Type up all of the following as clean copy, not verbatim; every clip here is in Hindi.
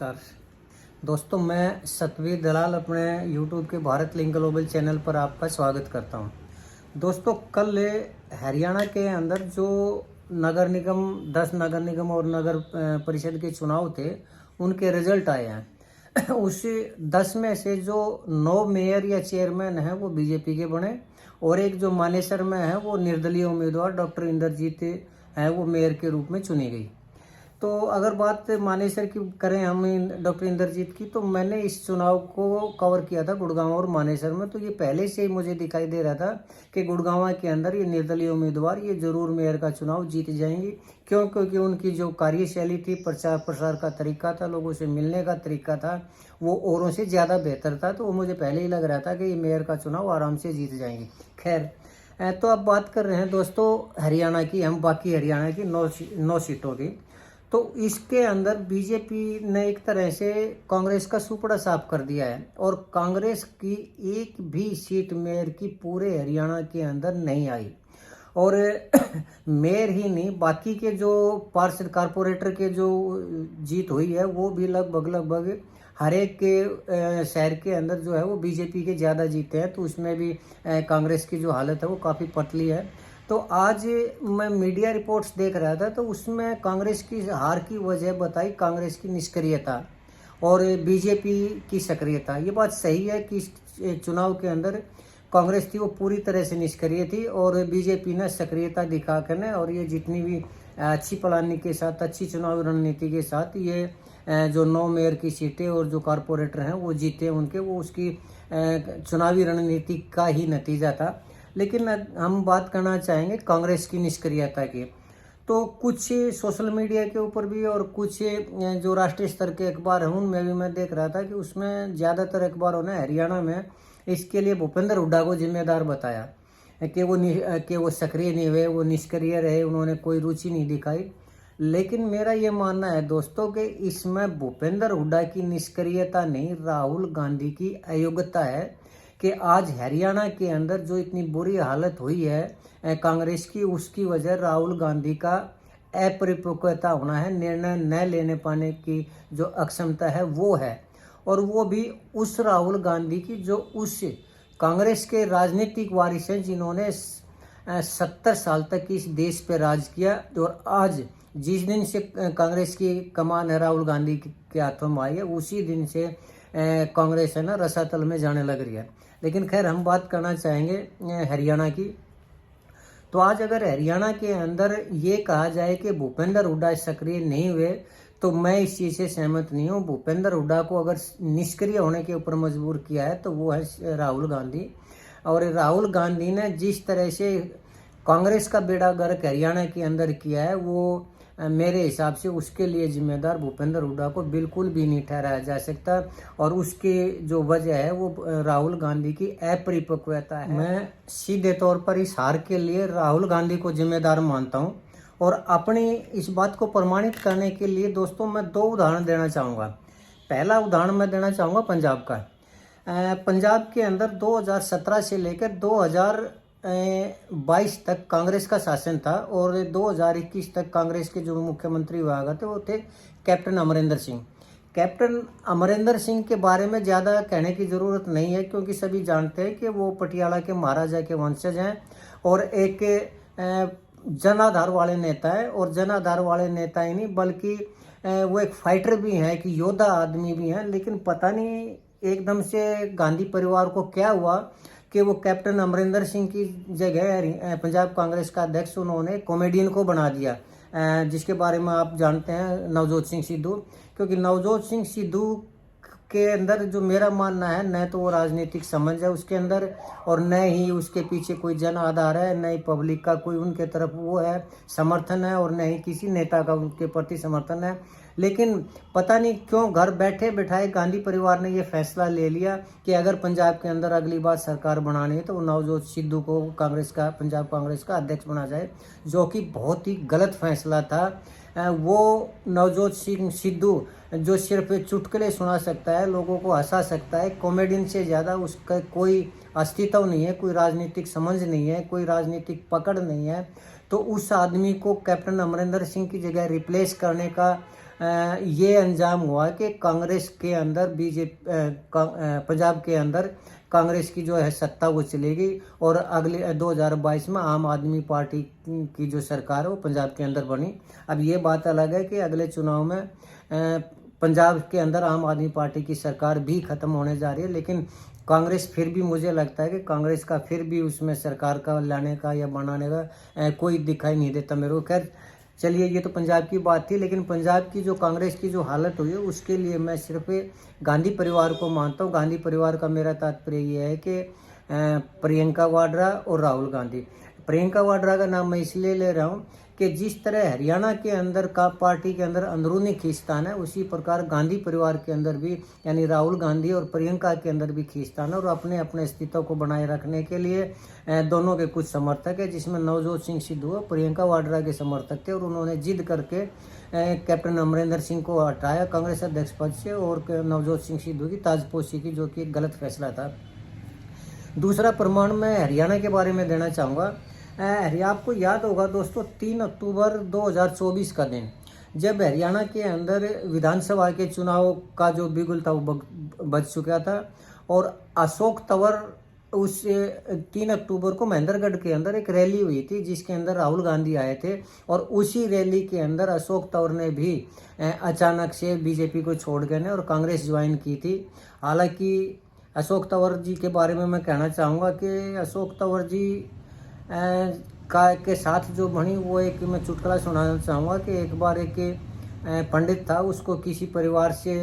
नमस्कार दोस्तों, मैं सतवीर दलाल अपने YouTube के भारत लिंक ग्लोबल चैनल पर आपका स्वागत करता हूं। दोस्तों, कल हरियाणा के अंदर जो नगर निगम 10 नगर निगम और नगर परिषद के चुनाव थे, उनके रिजल्ट आए हैं। उस 10 में से जो 9 मेयर या चेयरमैन हैं वो बीजेपी के बने और एक जो मानेसर में है वो निर्दलीय उम्मीदवार डॉक्टर इंद्रजीत है वो मेयर के रूप में चुनी गई। तो अगर बात मानेसर की करें हम डॉक्टर इंद्रजीत की, तो मैंने इस चुनाव को कवर किया था गुड़गांव और मानेसर में। तो ये पहले से ही मुझे दिखाई दे रहा था कि गुड़गांव के अंदर ये निर्दलीय उम्मीदवार ये जरूर मेयर का चुनाव जीत जाएंगी। क्यों? क्योंकि उनकी जो कार्यशैली थी, प्रचार प्रसार का तरीका था, लोगों से मिलने का तरीका था, वो औरों से ज़्यादा बेहतर था। तो वो मुझे पहले ही लग रहा था कि ये मेयर का चुनाव आराम से जीत जाएंगी। खैर, तो अब बात कर रहे हैं दोस्तों हरियाणा की, हम बाकी हरियाणा की 9 सीटों की। तो इसके अंदर बीजेपी ने एक तरह से कांग्रेस का सुपड़ा साफ कर दिया है और कांग्रेस की एक भी सीट मेयर की पूरे हरियाणा के अंदर नहीं आई। और मेयर ही नहीं, बाकी के जो पार्षद कारपोरेटर के जो जीत हुई है वो भी लगभग हर एक के शहर के अंदर जो है वो बीजेपी के ज़्यादा जीते हैं। तो उसमें भी कांग्रेस की जो हालत है वो काफ़ी पतली है। तो आज मैं मीडिया रिपोर्ट्स देख रहा था, तो उसमें कांग्रेस की हार की वजह बताई कांग्रेस की निष्क्रियता और बीजेपी की सक्रियता। ये बात सही है कि इस चुनाव के अंदर कांग्रेस थी वो पूरी तरह से निष्क्रिय थी और बीजेपी ने सक्रियता दिखा कर और ये जितनी भी अच्छी प्लानिंग के साथ, अच्छी चुनावी रणनीति के साथ ये जो 9 मेयर की सीटें और जो कारपोरेटर हैं वो जीते उनके, वो उसकी चुनावी रणनीति का ही नतीजा था। लेकिन हम बात करना चाहेंगे कांग्रेस की निष्क्रियता की। तो कुछ सोशल मीडिया के ऊपर भी और कुछ जो राष्ट्रीय स्तर के अखबार हैं उनमें भी मैं देख रहा था कि उसमें ज़्यादातर अखबारों ने हरियाणा में इसके लिए भूपेंद्र हुड्डा को जिम्मेदार बताया कि वो सक्रिय नहीं हुए, वो निष्क्रिय रहे, उन्होंने कोई रुचि नहीं दिखाई। लेकिन मेरा ये मानना है दोस्तों कि इसमें भूपेंद्र हुड्डा की निष्क्रियता नहीं, राहुल गांधी की अयोग्यता है कि आज हरियाणा के अंदर जो इतनी बुरी हालत हुई है कांग्रेस की, उसकी वजह राहुल गांधी का अपरिपक्वता होना है, निर्णय न लेने पाने की जो अक्षमता है वो है। और वो भी उस राहुल गांधी की जो उस कांग्रेस के राजनीतिक वारिस हैं जिन्होंने 70 साल तक इस देश पे राज किया। और आज जिस दिन से कांग्रेस की कमान है राहुल गांधी के हाथों में आई है, उसी दिन से कांग्रेस है ना रसातल में जाने लग रही है। लेकिन खैर, हम बात करना चाहेंगे हरियाणा की। तो आज अगर हरियाणा के अंदर ये कहा जाए कि भूपेंद्र हुड्डा सक्रिय नहीं हुए, तो मैं इस चीज़ से सहमत नहीं हूँ। भूपेंद्र हुड्डा को अगर निष्क्रिय होने के ऊपर मजबूर किया है तो वो है राहुल गांधी। और राहुल गांधी ने जिस तरह से कांग्रेस का बेड़ा गर्क हरियाणा के अंदर किया है, वो मेरे हिसाब से उसके लिए जिम्मेदार भूपेंद्र हुड्डा को बिल्कुल भी नहीं ठहराया जा सकता। और उसकी जो वजह है वो राहुल गांधी की अपरिपक्वता है। मैं सीधे तौर पर इस हार के लिए राहुल गांधी को जिम्मेदार मानता हूं। और अपनी इस बात को प्रमाणित करने के लिए दोस्तों मैं 2 उदाहरण देना चाहूँगा। पहला उदाहरण मैं देना चाहूँगा पंजाब का। पंजाब के अंदर 2017 से लेकर 2022 तक कांग्रेस का शासन था और 2021 तक कांग्रेस के जो मुख्यमंत्री हुआ करते वो थे कैप्टन अमरिंदर सिंह। कैप्टन अमरिंदर सिंह के बारे में ज़्यादा कहने की ज़रूरत नहीं है, क्योंकि सभी जानते हैं कि वो पटियाला के महाराजा के वंशज हैं और एक जनाधार वाले नेता है। और जनाधार वाले नेता ही नहीं बल्कि वो एक फाइटर भी हैं, एक योद्धा आदमी भी हैं। लेकिन पता नहीं एकदम से गांधी परिवार को क्या हुआ कि वो कैप्टन अमरिंदर सिंह की जगह पंजाब कांग्रेस का अध्यक्ष उन्होंने कॉमेडियन को बना दिया, जिसके बारे में आप जानते हैं, नवजोत सिंह सिद्धू। क्योंकि नवजोत सिंह सिद्धू के अंदर जो मेरा मानना है, न तो वो राजनीतिक समझ है उसके अंदर और न ही उसके पीछे कोई जन आधार है, न ही पब्लिक का कोई उनके तरफ वो है समर्थन है और न ही किसी नेता का उनके प्रति समर्थन है। लेकिन पता नहीं क्यों घर बैठे बैठाए गांधी परिवार ने ये फैसला ले लिया कि अगर पंजाब के अंदर अगली बार सरकार बनानी है तो नवजोत सिद्धू को पंजाब कांग्रेस का अध्यक्ष बना जाए, जो कि बहुत ही गलत फैसला था। वो नवजोत सिंह सिद्धू जो सिर्फ चुटकुले सुना सकता है, लोगों को हंसा सकता है, कॉमेडियन से ज़्यादा उसका कोई अस्तित्व नहीं है, कोई राजनीतिक समझ नहीं है, कोई राजनीतिक पकड़ नहीं है। तो उस आदमी को कैप्टन अमरिंदर सिंह की जगह रिप्लेस करने का ये अंजाम हुआ कि कांग्रेस के अंदर पंजाब के अंदर कांग्रेस की जो है सत्ता वो चलेगी और अगले 2022 में आम आदमी पार्टी की जो सरकार है वो पंजाब के अंदर बनी। अब ये बात अलग है कि अगले चुनाव में पंजाब के अंदर आम आदमी पार्टी की सरकार भी खत्म होने जा रही है, लेकिन कांग्रेस फिर भी, मुझे लगता है कि कांग्रेस का फिर भी उसमें सरकार का लाने का या बनाने का कोई दिखाई नहीं देता मेरे को। खैर चलिए, ये तो पंजाब की बात थी, लेकिन पंजाब की जो कांग्रेस की जो हालत हुई है उसके लिए मैं सिर्फ गांधी परिवार को मानता हूँ। गांधी परिवार का मेरा तात्पर्य ये है कि प्रियंका वाड्रा और राहुल गांधी। प्रियंका वाड्रा का नाम मैं इसलिए ले रहा हूँ कि जिस तरह हरियाणा के अंदर का पार्टी के अंदर अंदरूनी खींचतान है, उसी प्रकार गांधी परिवार के अंदर भी, यानी राहुल गांधी और प्रियंका के अंदर भी खींचतान है। और अपने अपने अस्तित्व को बनाए रखने के लिए दोनों के कुछ समर्थक है, जिसमें नवजोत सिंह सिद्धू प्रियंका वाड्रा के समर्थक थे और उन्होंने जिद करके कैप्टन अमरिंदर सिंह को हटाया कांग्रेस अध्यक्ष पद से और नवजोत सिंह सिद्धू की ताजपोशी की, जो कि एक गलत फैसला था। दूसरा प्रमाण मैं हरियाणा के बारे में देना चाहूँगा। आपको याद होगा दोस्तों, 3 अक्टूबर 2024 का दिन, जब हरियाणा के अंदर विधानसभा के चुनाव का जो बिगुल था वो बज चुका था और अशोक तंवर उस 3 अक्टूबर को महेंद्रगढ़ के अंदर एक रैली हुई थी जिसके अंदर राहुल गांधी आए थे और उसी रैली के अंदर अशोक तंवर ने भी अचानक से बीजेपी को छोड़ गए और कांग्रेस ज्वाइन की थी। हालांकि अशोक तंवर जी के बारे में मैं कहना चाहूँगा कि अशोक तंवर जी के साथ जो बनी वो एक मैं चुटकुला सुनाना चाहूँगा कि एक बार एक पंडित था, उसको किसी परिवार से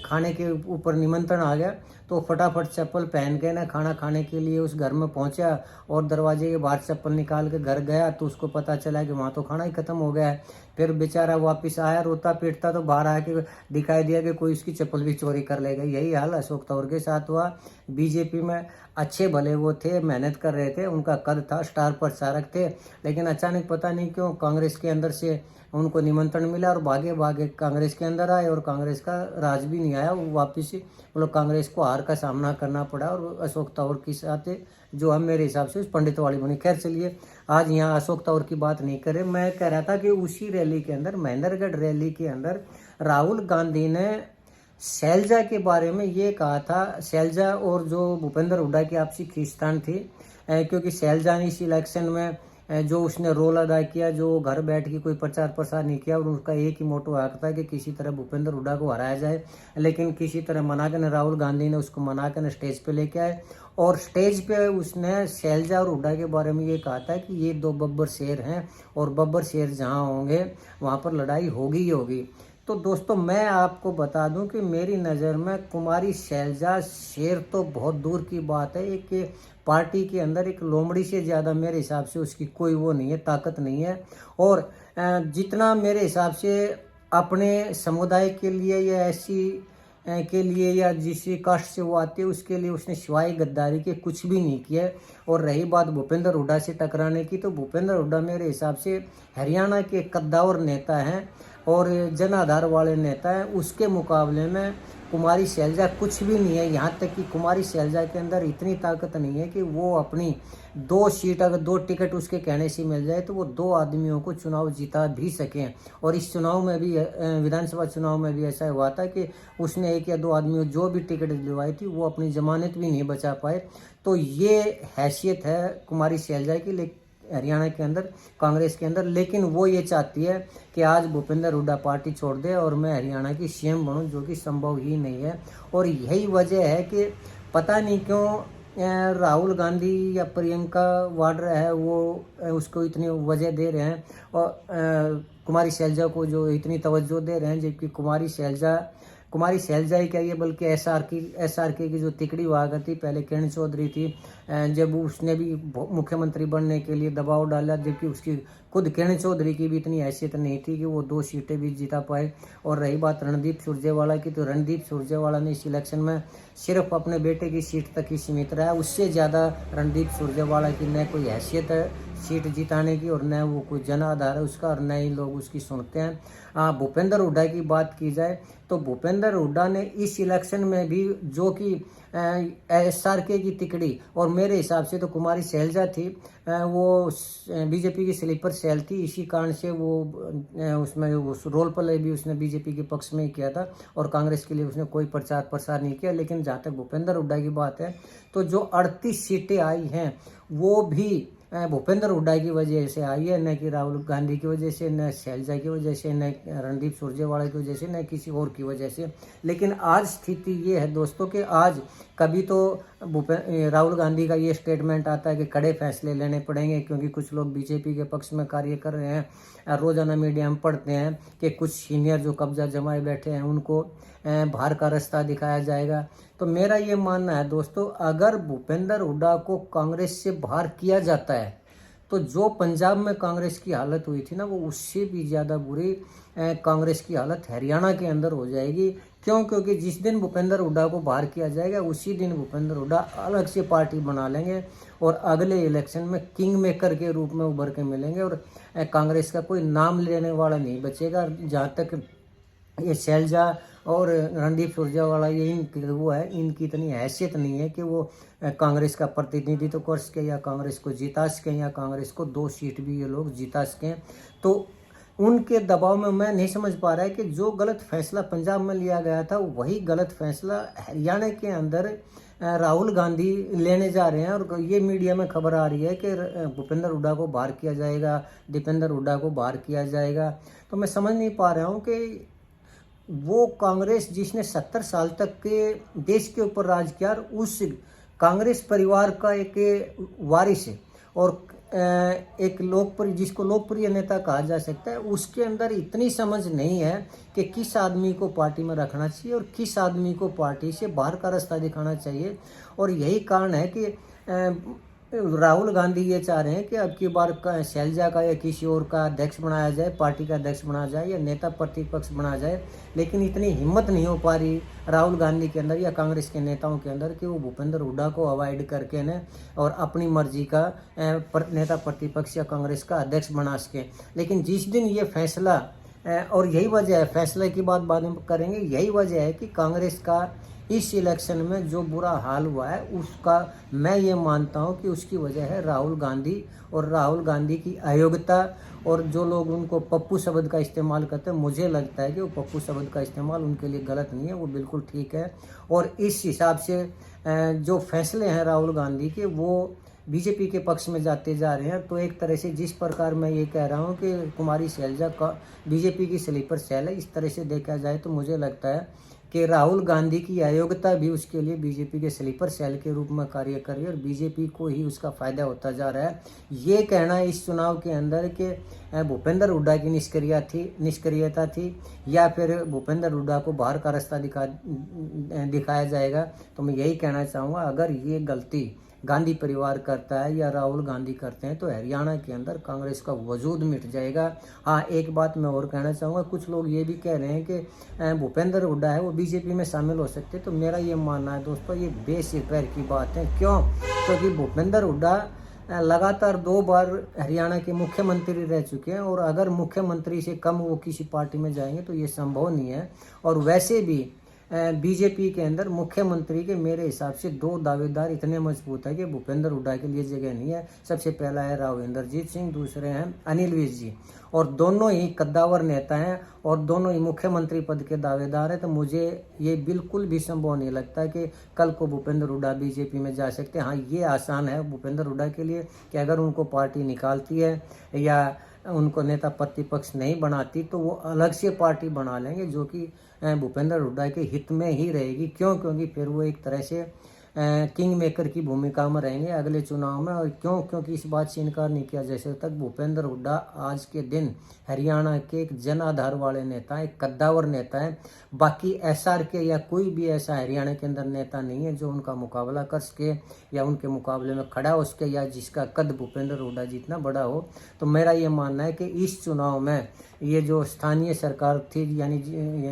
खाने के ऊपर निमंत्रण आ गया तो फटाफट चप्पल पहन के ना खाना खाने के लिए उस घर में पहुंचा और दरवाजे के बाहर चप्पल निकाल के घर गया तो उसको पता चला कि वहाँ तो खाना ही खत्म हो गया है। फिर बेचारा वापस आया रोता पीटता तो बाहर आके दिखाई दिया कि कोई उसकी चप्पल भी चोरी कर लेगा। यही हाल अशोक तंवर के साथ हुआ। बीजेपी में अच्छे भले वो थे, मेहनत कर रहे थे, उनका कद था, स्टार प्रचारक थे, लेकिन अचानक पता नहीं क्यों कांग्रेस के अंदर से उनको निमंत्रण मिला और भागे भागे कांग्रेस के अंदर आए और कांग्रेस का राज भी नहीं आया। वो वापस मतलब कांग्रेस को हार का सामना करना पड़ा और अशोक तंवर के साथ जो है मेरे हिसाब से उस पंडित वाली बनी। खैर चलिए, आज यहाँ अशोक तंवर की बात नहीं करें। मैं कह रहा था कि उसी रैली के अंदर, महेंद्रगढ़ रैली के अंदर, राहुल गांधी ने शैलजा के बारे में ये कहा था। शैलजा और जो भूपेंद्र हुड्डा की आपसी खींचतान थी, क्योंकि शैलजा ने इस इलेक्शन में जो उसने रोल अदा किया, जो घर बैठ के कोई प्रचार प्रसार नहीं किया और उसका एक ही मोटो हक था कि किसी तरह भूपेंद्र हुड्डा को हराया जाए, लेकिन किसी तरह मना कर राहुल गांधी ने उसको मना कर स्टेज पे लेके आए और स्टेज पे उसने शैलजा और हुड्डा के बारे में ये कहा था कि ये 2 बब्बर शेर हैं और बब्बर शेर जहाँ होंगे वहाँ पर लड़ाई होगी ही होगी। तो दोस्तों मैं आपको बता दूं कि मेरी नज़र में कुमारी शैलजा शेर तो बहुत दूर की बात है, एक पार्टी के अंदर एक लोमड़ी से ज़्यादा मेरे हिसाब से उसकी कोई वो नहीं है, ताकत नहीं है। और जितना मेरे हिसाब से अपने समुदाय के लिए या ऐसी के लिए या जिस कास्ट से वो आती है उसके लिए उसने सिवाय गद्दारी के कुछ भी नहीं किया। और रही बात भूपेंद्र हुड्डा से टकराने की, तो भूपेंद्र हुड्डा मेरे हिसाब से हरियाणा के कद्दावर नेता हैं और जन आधार वाले नेता हैं। उसके मुकाबले में कुमारी शैलजा कुछ भी नहीं है। यहाँ तक कि कुमारी शैलजा के अंदर इतनी ताकत नहीं है कि वो अपनी 2 सीट, अगर 2 टिकट उसके कहने से मिल जाए तो वो 2 आदमियों को चुनाव जिता भी सकें। और इस चुनाव में भी, विधानसभा चुनाव में भी ऐसा हुआ था कि उसने 1 या 2 आदमियों जो भी टिकट दिलवाई थी वो अपनी जमानत भी नहीं बचा पाए। तो ये हैसियत है कुमारी शैलजा की हरियाणा के अंदर, कांग्रेस के अंदर। लेकिन वो ये चाहती है कि आज भूपेंद्र हुड्डा पार्टी छोड़ दे और मैं हरियाणा की सीएम बनूं, जो कि संभव ही नहीं है। और यही वजह है कि पता नहीं क्यों राहुल गांधी या प्रियंका वाड्रा है वो उसको इतनी वजह दे रहे हैं और कुमारी शैलजा को जो इतनी तवज्जो दे रहे हैं, जबकि कुमारी शैलजा ही कहिए बल्कि एसआरके की जो तिकड़ी हुआ करती पहले, किरण चौधरी थी, जब उसने भी मुख्यमंत्री बनने के लिए दबाव डाला, जबकि उसकी खुद किरण चौधरी की भी इतनी हैसियत नहीं थी कि वो 2 सीटें भी जीता पाए। और रही बात रणदीप सुरजेवाला की, तो रणदीप सुरजेवाला ने इस इलेक्शन में सिर्फ अपने बेटे की सीट तक ही सीमित रहा। उससे ज़्यादा रणदीप सुरजेवाला की न कोई हैसियत है सीट जिताने की और न वो कोई जन आधार है उसका और न ही लोग उसकी सुनते हैं। भूपेंद्र हुड्डा की बात की जाए तो भूपेंद्र हुड्डा ने इस इलेक्शन में भी जो कि SRK की तिकड़ी, और मेरे हिसाब से तो कुमारी शैलजा थी, वो बीजेपी की स्लीपर सेल थी, इसी कारण से वो उसमें उस रोल प्ले भी उसने बीजेपी के पक्ष में ही किया था और कांग्रेस के लिए उसने कोई प्रचार प्रसार नहीं किया। लेकिन जहाँ तक भूपेंद्र हुड्डा की बात है तो जो 38 सीटें आई हैं वो भी भूपेंद्र हुड्डा की वजह से आई है, न कि राहुल गांधी की वजह से, न शैलजा की वजह से, न रणदीप सुरजेवाला की वजह से, न किसी और की वजह से। लेकिन आज स्थिति ये है दोस्तों कि आज कभी तो राहुल गांधी का ये स्टेटमेंट आता है कि कड़े फैसले लेने पड़ेंगे क्योंकि कुछ लोग बीजेपी के पक्ष में कार्य कर रहे हैं। रोजाना मीडिया में पढ़ते हैं कि कुछ सीनियर जो कब्जा जमाए बैठे हैं उनको बाहर का रास्ता दिखाया जाएगा। तो मेरा ये मानना है दोस्तों, अगर भूपेंद्र हुड्डा को कांग्रेस से बाहर किया जाता है तो जो पंजाब में कांग्रेस की हालत हुई थी ना, वो उससे भी ज़्यादा बुरी कांग्रेस की हालत हरियाणा के अंदर हो जाएगी। क्यों? क्योंकि जिस दिन भूपेंद्र हुड्डा को बाहर किया जाएगा उसी दिन भूपेंद्र हुड्डा अलग से पार्टी बना लेंगे और अगले इलेक्शन में किंग मेकर के रूप में उभर के मिलेंगे और कांग्रेस का कोई नाम लेने वाला नहीं बचेगा। जहाँ तक ये शैलजा और रणदीप सुरजेवाला ये इनकी इतनी हैसियत नहीं है कि वो कांग्रेस का प्रतिनिधित्व कर सके या कांग्रेस को जिता सकें या कांग्रेस को 2 सीट भी ये लोग जिता सकें। तो उनके दबाव में मैं नहीं समझ पा रहा है कि जो गलत फैसला पंजाब में लिया गया था वही गलत फैसला हरियाणा के अंदर राहुल गांधी लेने जा रहे हैं। और ये मीडिया में खबर आ रही है कि भूपेंद्र हुड्डा को बाहर किया जाएगा, दीपेंद्र हुड्डा को बाहर किया जाएगा। तो मैं समझ नहीं पा रहा हूँ कि वो कांग्रेस जिसने 70 साल तक के देश के ऊपर राज किया, उस कांग्रेस परिवार का एक वारिस है और एक लोकप्रिय, जिसको लोकप्रिय नेता कहा जा सकता है, उसके अंदर इतनी समझ नहीं है कि किस आदमी को पार्टी में रखना चाहिए और किस आदमी को पार्टी से बाहर का रास्ता दिखाना चाहिए। और यही कारण है कि राहुल गांधी ये चाह रहे हैं कि अब की बार शैलजा का या किसी और का अध्यक्ष बनाया जाए, पार्टी का अध्यक्ष बनाया जाए या नेता प्रतिपक्ष बनाया जाए। लेकिन इतनी हिम्मत नहीं हो पा रही राहुल गांधी के अंदर या कांग्रेस के नेताओं के अंदर कि वो भूपेंद्र हुड्डा को अवॉइड करके न और अपनी मर्जी का नेता प्रतिपक्ष या कांग्रेस का अध्यक्ष बना सके। लेकिन जिस दिन ये फैसला, और यही वजह है, फैसले की बात बाद में करेंगे, यही वजह है कि कांग्रेस का इस इलेक्शन में जो बुरा हाल हुआ है उसका मैं ये मानता हूँ कि उसकी वजह है राहुल गांधी और राहुल गांधी की अयोग्यता। और जो लोग उनको पप्पू शब्द का इस्तेमाल करते हैं, मुझे लगता है कि वो पप्पू शब्द का इस्तेमाल उनके लिए गलत नहीं है, वो बिल्कुल ठीक है। और इस हिसाब से जो फैसले हैं राहुल गांधी के वो बीजेपी के पक्ष में जाते जा रहे हैं। तो एक तरह से जिस प्रकार मैं ये कह रहा हूँ कि कुमारी शैलजा का बीजेपी की स्लीपर सेल है, इस तरह से देखा जाए तो मुझे लगता है कि राहुल गांधी की अयोग्यता भी उसके लिए बीजेपी के स्लीपर सेल के रूप में कार्य कर रही है और बीजेपी को ही उसका फायदा होता जा रहा है। ये कहना इस चुनाव के अंदर कि भूपेंद्र हुड्डा की निष्क्रियता थी या फिर भूपेंद्र हुड्डा को बाहर का रास्ता दिखाया जाएगा, तो मैं यही कहना चाहूँगा, अगर ये गलती गांधी परिवार करता है या राहुल गांधी करते हैं तो हरियाणा के अंदर कांग्रेस का वजूद मिट जाएगा। हाँ, एक बात मैं और कहना चाहूँगा, कुछ लोग ये भी कह रहे हैं कि भूपेंद्र हुड्डा है वो बीजेपी में शामिल हो सकते हैं। तो मेरा ये मानना है दोस्तों, ये बेसिर पैर की बात है। क्यों? क्योंकि भूपेंद्र हुड्डा लगातार 2 बार हरियाणा के मुख्यमंत्री रह चुके हैं और अगर मुख्यमंत्री से कम वो किसी पार्टी में जाएंगे तो ये संभव नहीं है। और वैसे भी बीजेपी के अंदर मुख्यमंत्री के मेरे हिसाब से 2 दावेदार इतने मजबूत है कि भूपेंद्र हुड्डा के लिए जगह नहीं है। सबसे पहला है राव इंद्रजीत सिंह, दूसरे हैं अनिल विज जी, और दोनों ही कद्दावर नेता हैं और दोनों ही मुख्यमंत्री पद के दावेदार हैं। तो मुझे ये बिल्कुल भी संभव नहीं लगता कि कल को भूपेंद्र हुड्डा बीजेपी में जा सकते हैं। हाँ, ये आसान है भूपेंद्र हुड्डा के लिए कि अगर उनको पार्टी निकालती है या उनको नेता प्रतिपक्ष नहीं बनाती तो वो अलग से पार्टी बना लेंगे जो कि भूपेंद्र हुड्डा के हित में ही रहेगी। क्यों? क्योंकि फिर वो एक तरह से किंग मेकर की भूमिका में रहेंगे अगले चुनाव में। और क्यों? क्योंकि इस बात से इनकार नहीं किया जा सकता, भूपेंद्र हुड्डा आज के दिन हरियाणा के एक जन आधार वाले नेता हैं, एक कद्दावर नेता है। बाकी SRK या कोई भी ऐसा हरियाणा के अंदर नेता नहीं है जो उनका मुकाबला कर सके या उनके मुकाबले में खड़ा हो सके या जिसका कद भूपेंद्र हुड्डा जितना बड़ा हो। तो मेरा ये मानना है कि इस चुनाव में ये जो स्थानीय सरकार थी, यानी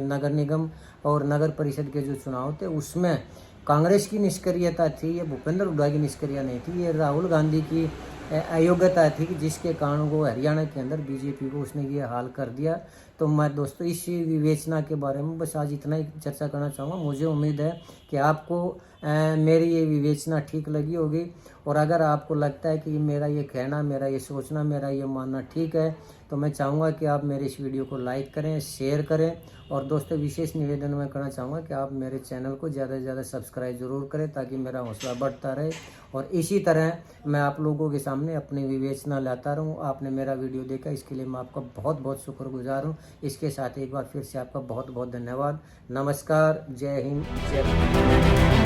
नगर निगम और नगर परिषद के जो चुनाव थे, उसमें कांग्रेस की निष्क्रियता थी, ये भूपेंद्र हुड्डा की निष्क्रियता नहीं थी, ये राहुल गांधी की अयोग्यता थी कि जिसके कारण वो हरियाणा के अंदर बीजेपी को उसने ये हाल कर दिया तो मैं दोस्तों इस विवेचना के बारे में बस आज इतना ही चर्चा करना चाहूँगा। मुझे उम्मीद है कि आपको मेरी ये विवेचना ठीक लगी होगी, और अगर आपको लगता है कि मेरा ये कहना, मेरा ये सोचना, मेरा ये मानना ठीक है, तो मैं चाहूँगा कि आप मेरे इस वीडियो को लाइक करें, शेयर करें। और दोस्तों विशेष निवेदन मैं करना चाहूँगा कि आप मेरे चैनल को ज़्यादा से ज़्यादा सब्सक्राइब ज़रूर करें, ताकि मेरा हौसला बढ़ता रहे और इसी तरह मैं आप लोगों के सामने अपनी विवेचना लाता रहूँ। आपने मेरा वीडियो देखा, इसके लिए मैं आपका बहुत बहुत शुक्रगुजार हूँ। इसके साथ एक बार फिर से आपका बहुत बहुत धन्यवाद। नमस्कार, जय हिंद, जय भारत।